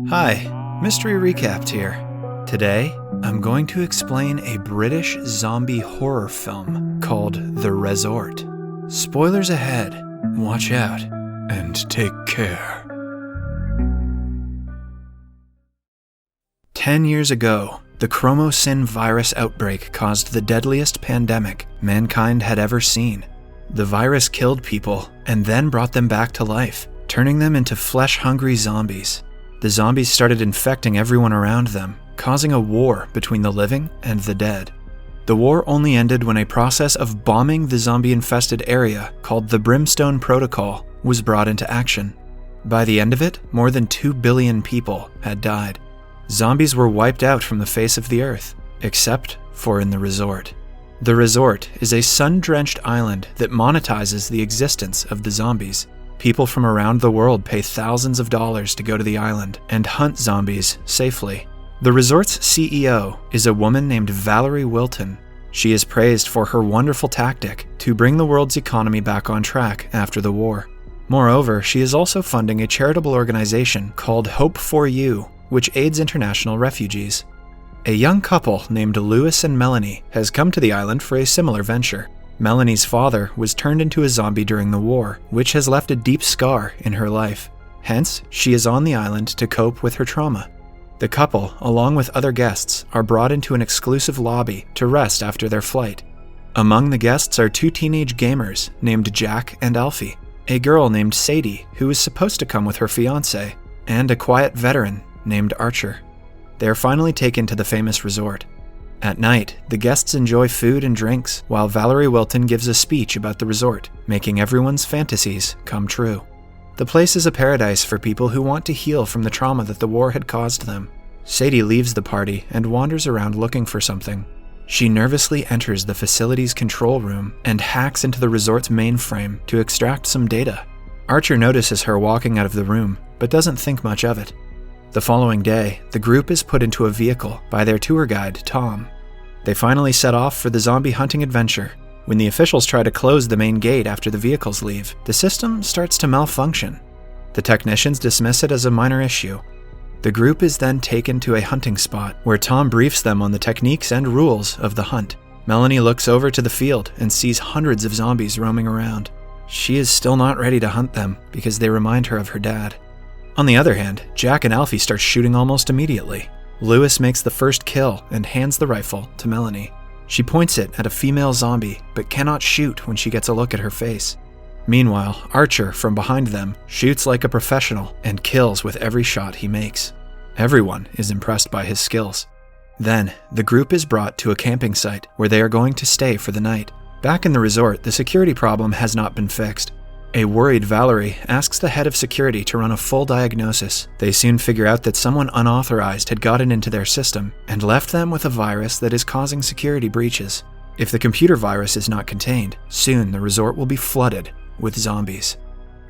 Hi, Mystery Recapped here. Today, I'm going to explain a British zombie horror film called The Resort. Spoilers ahead, watch out, and take care. 10 years ago, the Chromosyn virus outbreak caused the deadliest pandemic mankind had ever seen. The virus killed people and then brought them back to life, turning them into flesh-hungry zombies. The zombies started infecting everyone around them, causing a war between the living and the dead. The war only ended when a process of bombing the zombie-infested area called the Brimstone Protocol was brought into action. By the end of it, more than 2 billion people had died. Zombies were wiped out from the face of the earth, except for in the resort. The resort is a sun-drenched island that monetizes the existence of the zombies. People from around the world pay thousands of dollars to go to the island and hunt zombies safely. The resort's CEO is a woman named Valerie Wilton. She is praised for her wonderful tactic to bring the world's economy back on track after the war. Moreover, she is also funding a charitable organization called Hope for You, which aids international refugees. A young couple named Lewis and Melanie has come to the island for a similar venture. Melanie's father was turned into a zombie during the war, which has left a deep scar in her life. Hence, she is on the island to cope with her trauma. The couple, along with other guests, are brought into an exclusive lobby to rest after their flight. Among the guests are 2 teenage gamers named Jack and Alfie, a girl named Sadie who is supposed to come with her fiancé, and a quiet veteran named Archer. They are finally taken to the famous resort. At night, the guests enjoy food and drinks while Valerie Wilton gives a speech about the resort, making everyone's fantasies come true. The place is a paradise for people who want to heal from the trauma that the war had caused them. Sadie leaves the party and wanders around looking for something. She nervously enters the facility's control room and hacks into the resort's mainframe to extract some data. Archer notices her walking out of the room, but doesn't think much of it. The following day, the group is put into a vehicle by their tour guide, Tom. They finally set off for the zombie hunting adventure. When the officials try to close the main gate after the vehicles leave, the system starts to malfunction. The technicians dismiss it as a minor issue. The group is then taken to a hunting spot where Tom briefs them on the techniques and rules of the hunt. Melanie looks over to the field and sees hundreds of zombies roaming around. She is still not ready to hunt them because they remind her of her dad. On the other hand, Jack and Alfie start shooting almost immediately. Lewis makes the first kill and hands the rifle to Melanie. She points it at a female zombie, but cannot shoot when she gets a look at her face. Meanwhile, Archer, from behind them, shoots like a professional and kills with every shot he makes. Everyone is impressed by his skills. Then, the group is brought to a camping site where they are going to stay for the night. Back in the resort, the security problem has not been fixed. A worried Valerie asks the head of security to run a full diagnosis. They soon figure out that someone unauthorized had gotten into their system and left them with a virus that is causing security breaches. If the computer virus is not contained, soon the resort will be flooded with zombies.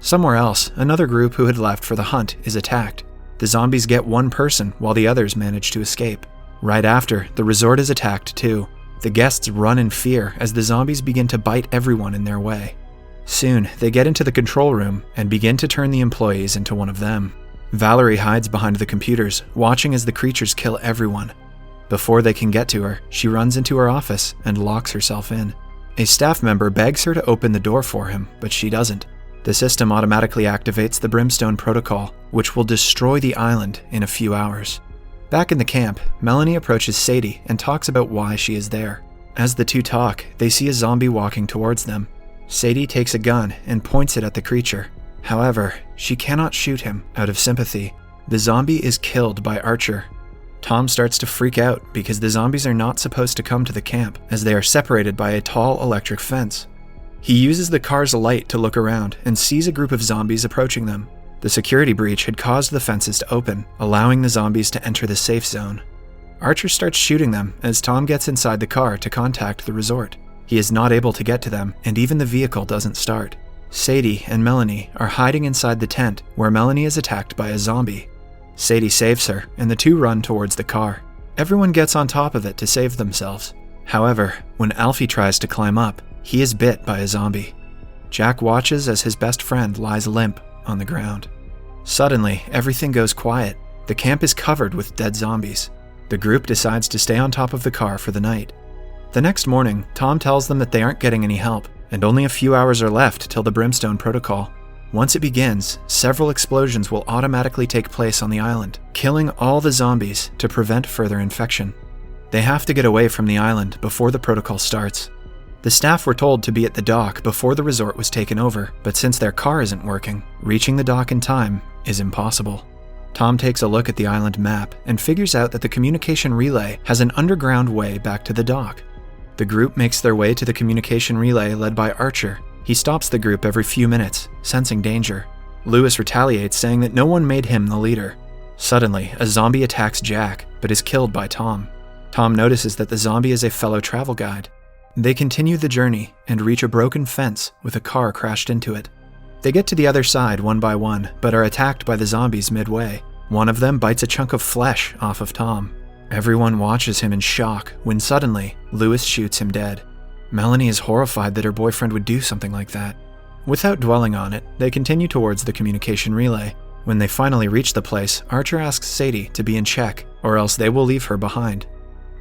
Somewhere else, another group who had left for the hunt is attacked. The zombies get one person while the others manage to escape. Right after, the resort is attacked too. The guests run in fear as the zombies begin to bite everyone in their way. Soon, they get into the control room and begin to turn the employees into one of them. Valerie hides behind the computers, watching as the creatures kill everyone. Before they can get to her, she runs into her office and locks herself in. A staff member begs her to open the door for him, but she doesn't. The system automatically activates the Brimstone Protocol, which will destroy the island in a few hours. Back in the camp, Melanie approaches Sadie and talks about why she is there. As the two talk, they see a zombie walking towards them. Sadie takes a gun and points it at the creature. However, she cannot shoot him out of sympathy. The zombie is killed by Archer. Tom starts to freak out because the zombies are not supposed to come to the camp, as they are separated by a tall electric fence. He uses the car's light to look around and sees a group of zombies approaching them. The security breach had caused the fences to open, allowing the zombies to enter the safe zone. Archer starts shooting them as Tom gets inside the car to contact the resort. He is not able to get to them, and even the vehicle doesn't start. Sadie and Melanie are hiding inside the tent, where Melanie is attacked by a zombie. Sadie saves her, and the two run towards the car. Everyone gets on top of it to save themselves. However, when Alfie tries to climb up, he is bit by a zombie. Jack watches as his best friend lies limp on the ground. Suddenly, everything goes quiet. The camp is covered with dead zombies. The group decides to stay on top of the car for the night. The next morning, Tom tells them that they aren't getting any help, and only a few hours are left till the Brimstone Protocol. Once it begins, several explosions will automatically take place on the island, killing all the zombies to prevent further infection. They have to get away from the island before the protocol starts. The staff were told to be at the dock before the resort was taken over, but since their car isn't working, reaching the dock in time is impossible. Tom takes a look at the island map and figures out that the communication relay has an underground way back to the dock. The group makes their way to the communication relay led by Archer. He stops the group every few minutes, sensing danger. Lewis retaliates, saying that no one made him the leader. Suddenly, a zombie attacks Jack, but is killed by Tom. Tom notices that the zombie is a fellow travel guide. They continue the journey and reach a broken fence with a car crashed into it. They get to the other side one by one, but are attacked by the zombies midway. One of them bites a chunk of flesh off of Tom. Everyone watches him in shock when suddenly, Lewis shoots him dead. Melanie is horrified that her boyfriend would do something like that. Without dwelling on it, they continue towards the communication relay. When they finally reach the place, Archer asks Sadie to be in check, or else they will leave her behind.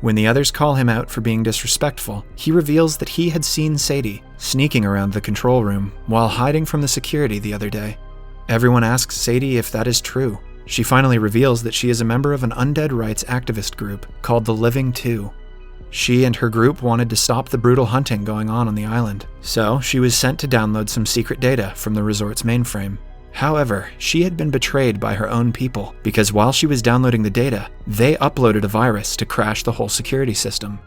When the others call him out for being disrespectful, he reveals that he had seen Sadie sneaking around the control room while hiding from the security the other day. Everyone asks Sadie if that is true. She finally reveals that she is a member of an undead rights activist group called the Living Two. She and her group wanted to stop the brutal hunting going on the island, so she was sent to download some secret data from the resort's mainframe. However, she had been betrayed by her own people because while she was downloading the data, they uploaded a virus to crash the whole security system.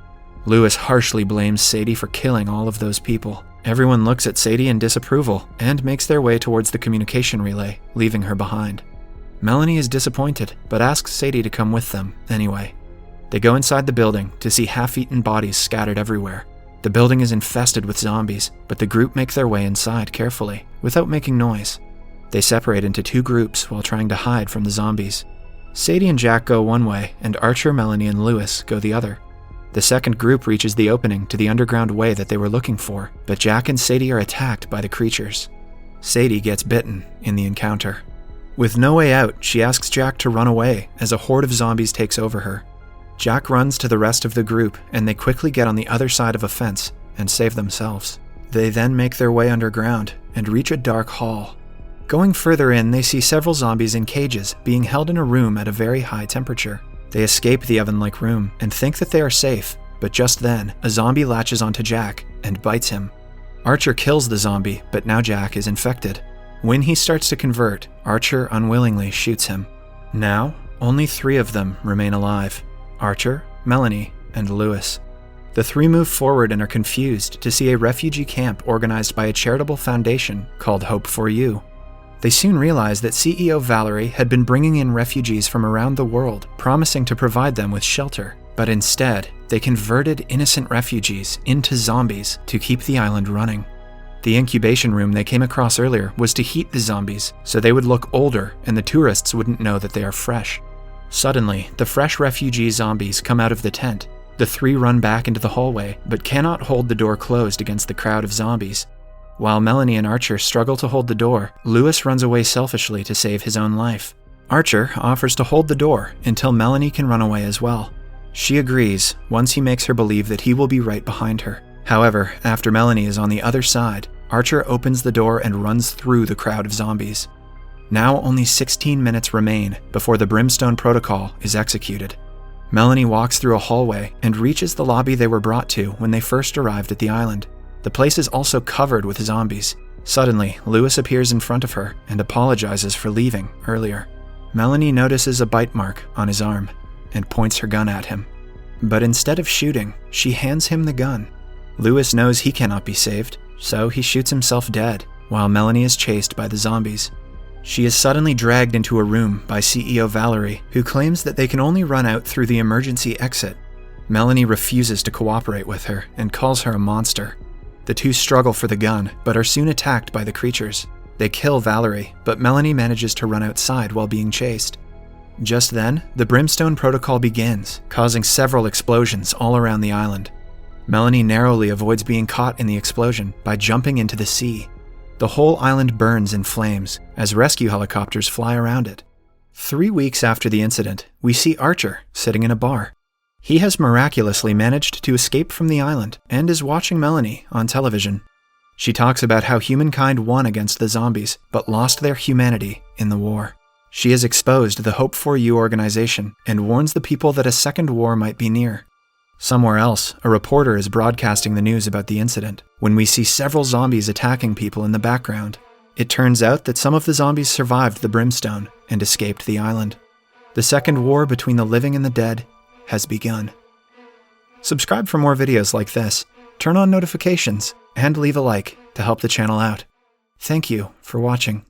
Lewis harshly blames Sadie for killing all of those people. Everyone looks at Sadie in disapproval and makes their way towards the communication relay, leaving her behind. Melanie is disappointed, but asks Sadie to come with them anyway. They go inside the building to see half-eaten bodies scattered everywhere. The building is infested with zombies, but the group make their way inside carefully, without making noise. They separate into two groups while trying to hide from the zombies. Sadie and Jack go one way, and Archer, Melanie, and Lewis go the other. The second group reaches the opening to the underground way that they were looking for, but Jack and Sadie are attacked by the creatures. Sadie gets bitten in the encounter. With no way out, she asks Jack to run away as a horde of zombies takes over her. Jack runs to the rest of the group, and they quickly get on the other side of a fence and save themselves. They then make their way underground and reach a dark hall. Going further in, they see several zombies in cages being held in a room at a very high temperature. They escape the oven-like room and think that they are safe, but just then, a zombie latches onto Jack and bites him. Archer kills the zombie, but now Jack is infected. When he starts to convert, Archer unwillingly shoots him. Now, only 3 of them remain alive: Archer, Melanie, and Lewis. The 3 move forward and are confused to see a refugee camp organized by a charitable foundation called Hope for You. They soon realize that CEO Valerie had been bringing in refugees from around the world, promising to provide them with shelter. But instead, they converted innocent refugees into zombies to keep the island running. The incubation room they came across earlier was to heat the zombies so they would look older and the tourists wouldn't know that they are fresh. Suddenly, the fresh refugee zombies come out of the tent. The 3 run back into the hallway, but cannot hold the door closed against the crowd of zombies. While Melanie and Archer struggle to hold the door, Lewis runs away selfishly to save his own life. Archer offers to hold the door until Melanie can run away as well. She agrees once he makes her believe that he will be right behind her. However, after Melanie is on the other side, Archer opens the door and runs through the crowd of zombies. Now only 16 minutes remain before the Brimstone Protocol is executed. Melanie walks through a hallway and reaches the lobby they were brought to when they first arrived at the island. The place is also covered with zombies. Suddenly, Lewis appears in front of her and apologizes for leaving earlier. Melanie notices a bite mark on his arm and points her gun at him. But instead of shooting, she hands him the gun. Lewis knows he cannot be saved, so he shoots himself dead, while Melanie is chased by the zombies. She is suddenly dragged into a room by CEO Valerie, who claims that they can only run out through the emergency exit. Melanie refuses to cooperate with her and calls her a monster. The 2 struggle for the gun, but are soon attacked by the creatures. They kill Valerie, but Melanie manages to run outside while being chased. Just then, the Brimstone Protocol begins, causing several explosions all around the island. Melanie narrowly avoids being caught in the explosion by jumping into the sea. The whole island burns in flames as rescue helicopters fly around it. 3 weeks after the incident, we see Archer sitting in a bar. He has miraculously managed to escape from the island and is watching Melanie on television. She talks about how humankind won against the zombies, but lost their humanity in the war. She has exposed the Hope For You organization and warns the people that a second war might be near. Somewhere else, a reporter is broadcasting the news about the incident when we see several zombies attacking people in the background. It turns out that some of the zombies survived the brimstone and escaped the island. The second war between the living and the dead has begun. Subscribe for more videos like this, turn on notifications, and leave a like to help the channel out. Thank you for watching.